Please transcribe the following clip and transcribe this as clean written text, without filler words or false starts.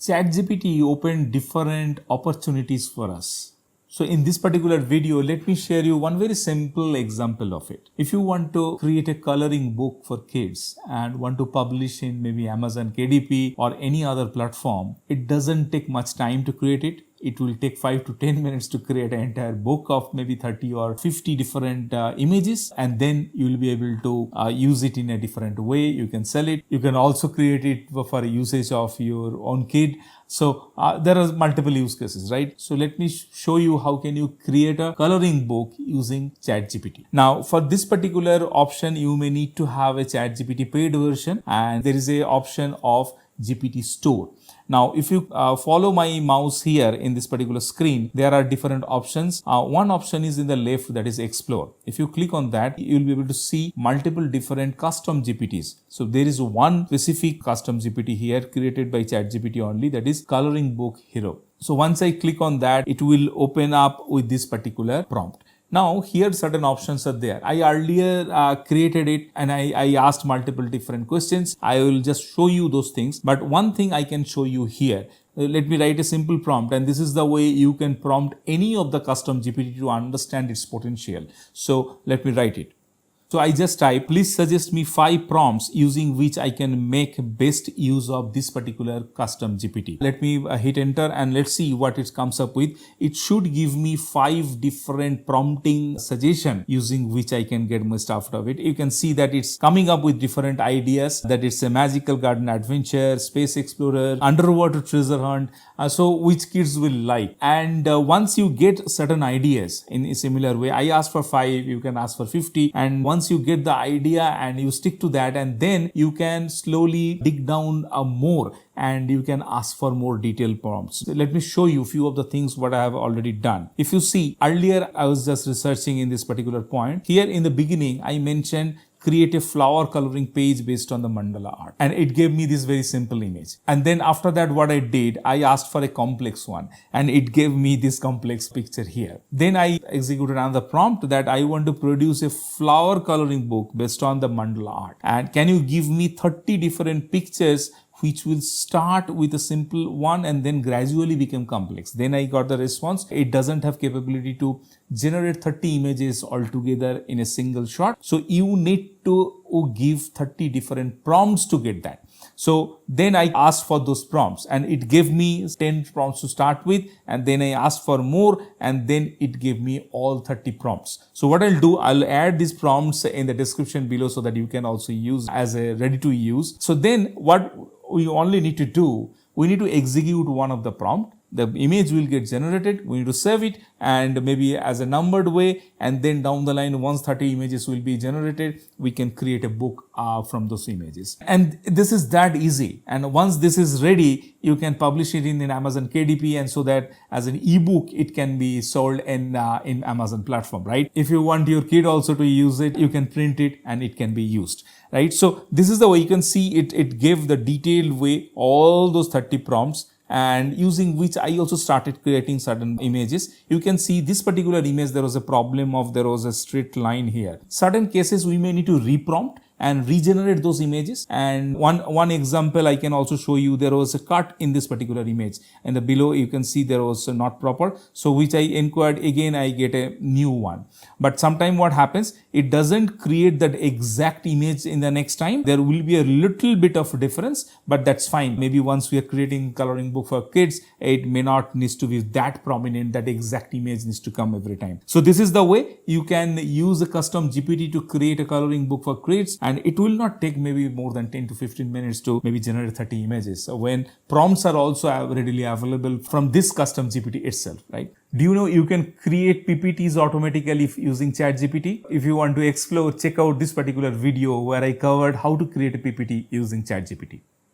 ChatGPT opened different opportunities for us. So in this particular video, let me share you one very simple example of it. If you want to create a coloring book for kids and want to publish in maybe Amazon KDP or any other platform, it doesn't take much time to create it. It will take 5 to 10 minutes to create an entire book of maybe 30 or 50 different images, and then you will be able to use it in a different way. You can sell it. You can also create it for usage of your own kid. So there are multiple use cases, right? So let me show you how can you create a coloring book using ChatGPT. Now for this particular option, you may need to have a ChatGPT paid version, and there is a option of GPT store. Now, if you follow my mouse here in this particular screen, there are different options. One option is in the left, that is explore. If you click on that, you will be able to see multiple different custom GPTs. So there is one specific custom GPT here created by ChatGPT only, that is coloring book hero. So once I click on that, it will open up with this particular prompt. Now here certain options are there. I earlier created it and I asked multiple different questions. I will just show you those things. But one thing I can show you here. Let me write a simple prompt, and this is the way you can prompt any of the custom GPT to understand its potential. So let me write it. So I just type, please suggest me 5 prompts using which I can make best use of this particular custom GPT. Let me hit enter and let's see what it comes up with. It should give me 5 different prompting suggestions using which I can get most out of it. You can see that it's coming up with different ideas, that it's a magical garden adventure, space explorer, underwater treasure hunt, so which kids will like. And once you get certain ideas in a similar way, I asked for 5, you can ask for 50, and once you get the idea and you stick to that, and then you can slowly dig down more and you can ask for more detailed prompts. Let me show you a few of the things what I have already done. If you see, earlier I was just researching in this particular point. Here in the beginning, I mentioned create a flower coloring page based on the mandala art, and it gave me this very simple image. And then after that, what I did, I asked for a complex one and it gave me this complex picture here. Then I executed another prompt that I want to produce a flower coloring book based on the mandala art, and can you give me 30 different pictures which will start with a simple one and then gradually become complex. Then I got the response. It doesn't have capability to generate 30 images altogether in a single shot. So you need to give 30 different prompts to get that. So then I asked for those prompts and it gave me 10 prompts to start with, and then I asked for more and then it gave me all 30 prompts. So what I'll do, I'll add these prompts in the description below so that you can also use as a ready to use. So then what we only need to do, we need to execute one of the prompt. The image will get generated. We need to save it and maybe as a numbered way, and then down the line, once 30 images will be generated, we can create a book from those images. And this is that easy. And once this is ready, you can publish it in Amazon KDP, and so that as an ebook, it can be sold in Amazon platform, right? If you want your kid also to use it, you can print it and it can be used, right? So this is the way you can see it. It gave the detailed way all those 30 prompts, and using which I also started creating certain images. You can see this particular image, there was a problem of there was a straight line here. Certain cases we may need to reprompt and regenerate those images. And one example I can also show you, there was a cut in this particular image, and the below you can see there was not proper, so which I inquired again, I get a new one. But sometime what happens, it doesn't create that exact image in the next time. There will be a little bit of difference, but that's fine. Maybe once we are creating coloring book for kids, it may not need to be that prominent, that exact image needs to come every time. So this is the way you can use a custom GPT to create a coloring book for kids, and it will not take maybe more than 10 to 15 minutes to maybe generate 30 images. So when prompts are also readily available from this custom GPT itself, right? Do you know you can create PPTs automatically using ChatGPT? If you want to explore, check out this particular video where I covered how to create a PPT using ChatGPT.